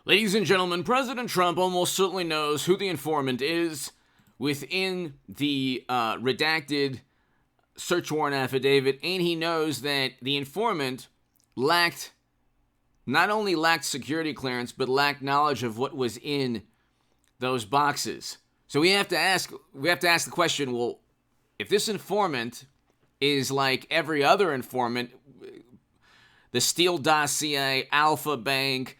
Ladies and gentlemen, President Trump almost certainly knows who the informant is within the redacted search warrant affidavit, and he knows that the informant not only lacked security clearance, but lacked knowledge of what was in those boxes. So we have to ask the question, well, if this informant is like every other informant, the Steele dossier, Alpha Bank,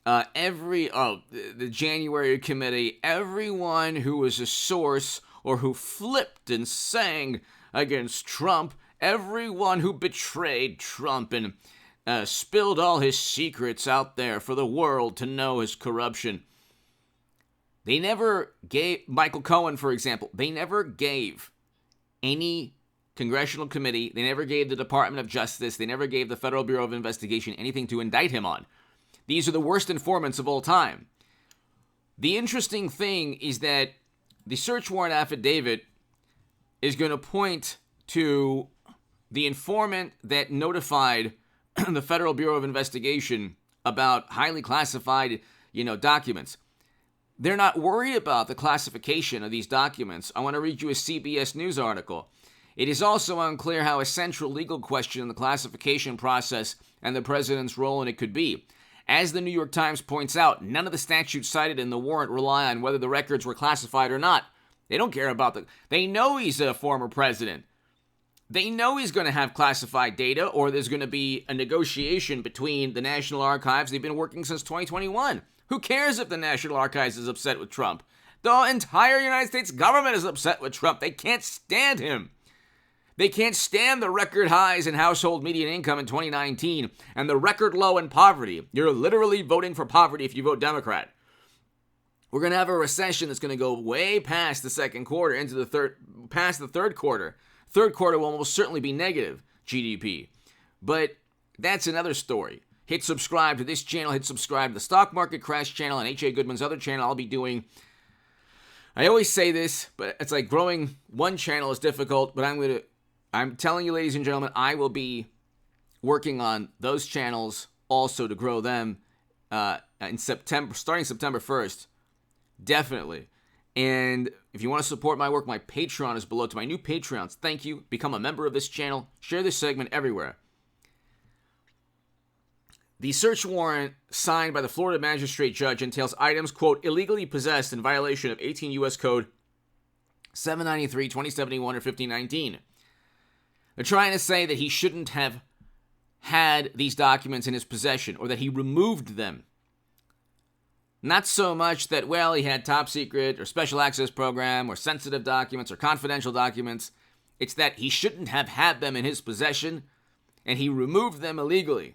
the January committee, everyone who was a source or who flipped and sang against Trump, everyone who betrayed Trump and spilled all his secrets out there for the world to know his corruption. They never gave, Michael Cohen, for example, they never gave any congressional committee, they never gave the Department of Justice, they never gave the Federal Bureau of Investigation anything to indict him on. These are the worst informants of all time. The interesting thing is that the search warrant affidavit is going to point to the informant that notified the Federal Bureau of Investigation about highly classified, documents. They're not worried about the classification of these documents. I want to read you a CBS News article. It is also unclear how a central legal question in the classification process and the president's role in it could be. As the New York Times points out, none of the statutes cited in the warrant rely on whether the records were classified or not. They don't care about they know he's a former president. They know he's going to have classified data, or there's going to be a negotiation between the National Archives. They've been working since 2021. Who cares if the National Archives is upset with Trump? The entire United States government is upset with Trump. They can't stand him. They can't stand the record highs in household median income in 2019 and the record low in poverty. You're literally voting for poverty if you vote Democrat. We're going to have a recession that's going to go way past the second quarter into past the third quarter. Third quarter will almost certainly be negative GDP. But that's another story. Hit subscribe to this channel. Hit subscribe to the Stock Market Crash channel and H.A. Goodman's other channel. I'll be doing... I always say this, but it's like growing one channel is difficult, but I'm telling you, ladies and gentlemen, I will be working on those channels also to grow them in September, starting September 1st. Definitely. And if you want to support my work, my Patreon is below. To my new Patreons, thank you. Become a member of this channel. Share this segment everywhere. The search warrant signed by the Florida magistrate judge entails items, quote, illegally possessed in violation of 18 U.S. Code 793, 2071, or 1519. They're trying to say that he shouldn't have had these documents in his possession or that he removed them. Not so much that, well, he had top secret or special access program or sensitive documents or confidential documents. It's that he shouldn't have had them in his possession and he removed them illegally.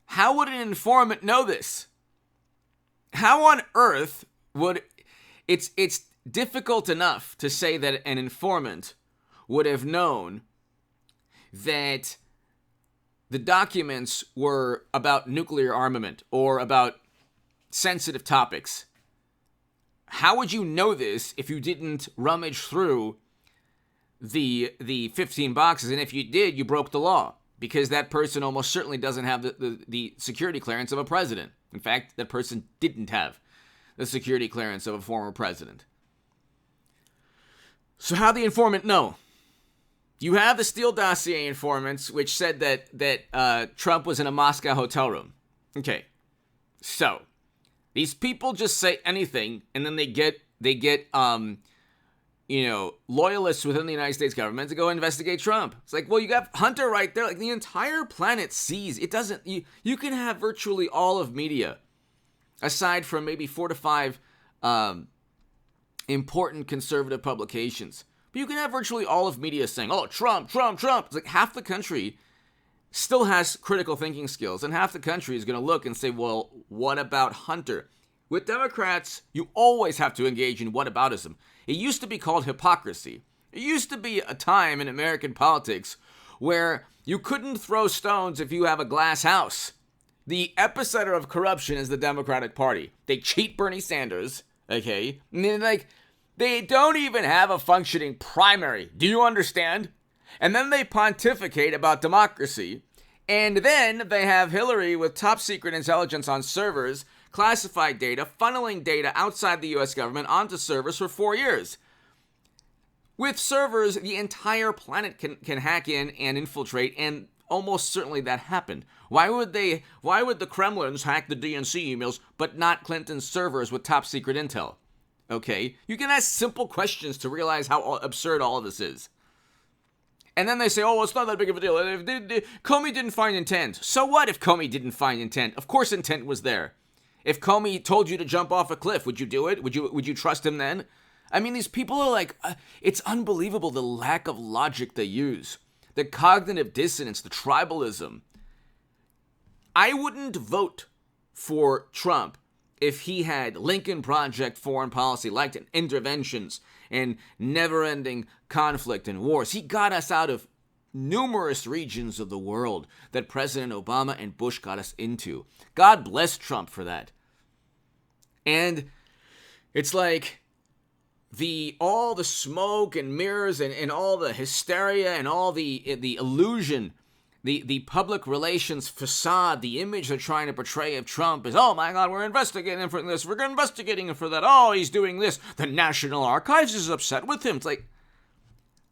How would an informant know this? How on earth would... It's difficult enough to say that an informant would have known that the documents were about nuclear armament or about sensitive topics. How would you know this if you didn't rummage through the 15 boxes? And if you did, you broke the law, because that person almost certainly doesn't have the security clearance of a president. In fact, that person didn't have the security clearance of a former president. So how'd the informant know? You have the Steele dossier informants, which said that Trump was in a Moscow hotel room. Okay, so these people just say anything, and then they get loyalists within the United States government to go investigate Trump. It's like, well, you got Hunter right there. Like, the entire planet sees. It doesn't. You can have virtually all of media, aside from maybe 4 to 5 important conservative publications. But you can have virtually all of media saying, oh, Trump, Trump, Trump. It's like half the country still has critical thinking skills, and half the country is going to look and say, well, what about Hunter? With Democrats, you always have to engage in whataboutism. It used to be called hypocrisy. It used to be a time in American politics where you couldn't throw stones if you have a glass house. The epicenter of corruption is the Democratic Party. They cheat Bernie Sanders, okay? And then, they don't even have a functioning primary. Do you understand? And then they pontificate about democracy. And then they have Hillary with top secret intelligence on servers, classified data, funneling data outside the U.S. government onto servers for 4 years. With servers, the entire planet can hack in and infiltrate, and almost certainly that happened. Why would the Kremlins hack the DNC emails, but not Clinton's servers with top secret intel? Okay, you can ask simple questions to realize how absurd all of this is. And then they say, oh, well, it's not that big of a deal. Comey didn't find intent. So what if Comey didn't find intent? Of course intent was there. If Comey told you to jump off a cliff, would you do it? Would you trust him then? I mean, these people are like, it's unbelievable the lack of logic they use. The cognitive dissonance, the tribalism. I wouldn't vote for Trump if he had Lincoln Project foreign policy, like interventions and never-ending conflict and wars. He got us out of numerous regions of the world that President Obama and Bush got us into. God bless Trump for that. And it's like all the smoke and mirrors and all the hysteria and all the illusion, the public relations facade, the image they're trying to portray of Trump is, oh my God, we're investigating him for this, we're investigating him for that, oh, he's doing this, the National Archives is upset with him. It's like,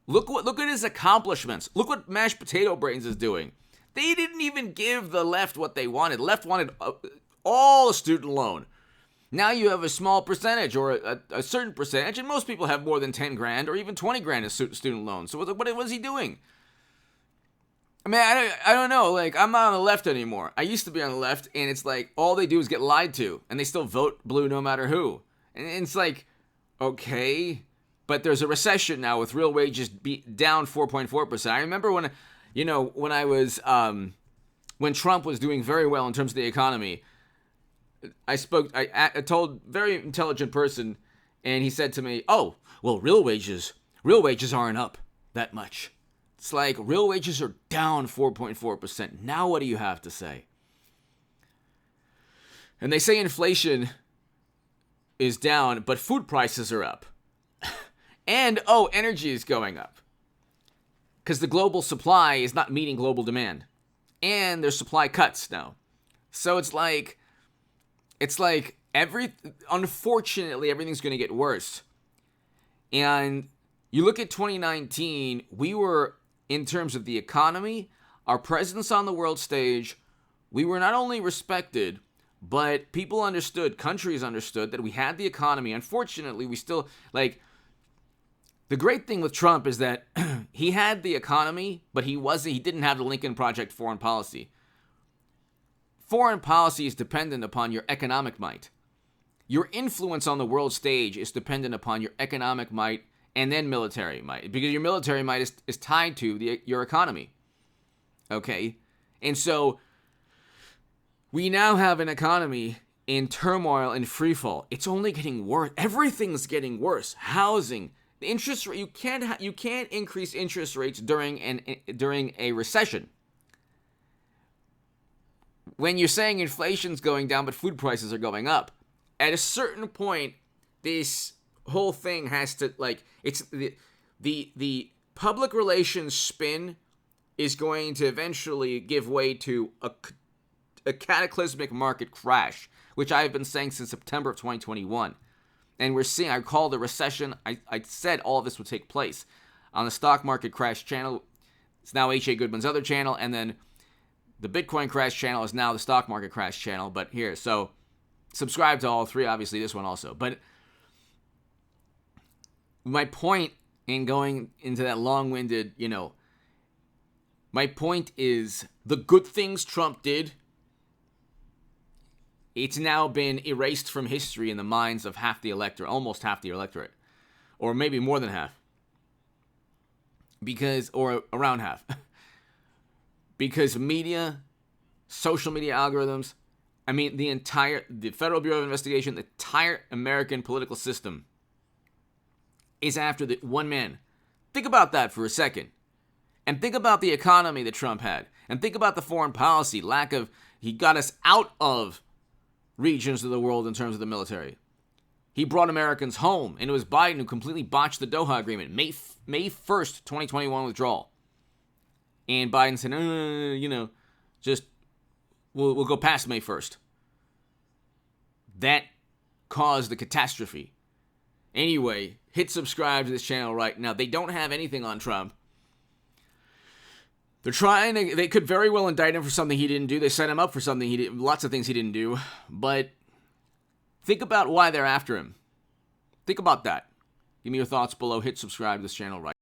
look at his accomplishments. Look what Mashed Potato Brains is doing. They didn't even give the left what they wanted. The left wanted all the student loan. Now you have a small percentage or a certain percentage, and most people have more than 10 grand or even 20 grand as student loans. So what was he doing? I mean, I don't know. Like, I'm not on the left anymore. I used to be on the left, and it's like all they do is get lied to, and they still vote blue no matter who. And it's like, okay, but there's a recession now with real wages down 4.4%. I remember when Trump was doing very well in terms of the economy. I told a very intelligent person, and he said to me, oh, well, real wages aren't up that much. It's like real wages are down 4.4%. Now what do you have to say? And they say inflation is down, but food prices are up. And, energy is going up. Because the global supply is not meeting global demand. And there's supply cuts now. So it's like unfortunately, everything's going to get worse. And you look at 2019, we were, in terms of the economy, our presence on the world stage, we were not only respected, but people understood, countries understood that we had the economy. Unfortunately, we still, the great thing with Trump is that he had the economy, but he didn't have the Lincoln Project foreign policy. Foreign policy is dependent upon your economic might. Your influence on the world stage is dependent upon your economic might and then military might, because your military might is tied to your economy. Okay? And so we now have an economy in turmoil and freefall. It's only getting worse. Everything's getting worse. Housing, the interest rate, you can't increase interest rates during a recession. When you're saying inflation's going down but food prices are going up, at a certain point, this whole thing has to, it's the public relations spin is going to eventually give way to a cataclysmic market crash, which I've been saying since September of 2021. And we're seeing, I called a recession. I said all of this would take place on the stock market crash channel. It's now H.A. Goodman's other channel, and then the Bitcoin crash channel is now the stock market crash channel. But here, so subscribe to all three, obviously this one also. But my point in going into that long-winded, my point is the good things Trump did, it's now been erased from history in the minds of half the electorate, almost half the electorate, or maybe more than half, or around half. Because media, social media algorithms, the Federal Bureau of Investigation, the entire American political system is after the one man. Think about that for a second. And think about the economy that Trump had. And think about the foreign policy, he got us out of regions of the world in terms of the military. He brought Americans home, and it was Biden who completely botched the Doha Agreement, May 1st, 2021 withdrawal. And Biden said, Just, we'll go past May 1st. That caused the catastrophe. Anyway, hit subscribe to this channel right now. They don't have anything on Trump. They could very well indict him for something he didn't do. They set him up for something he did, lots of things he didn't do. But think about why they're after him. Think about that. Give me your thoughts below. Hit subscribe to this channel right now.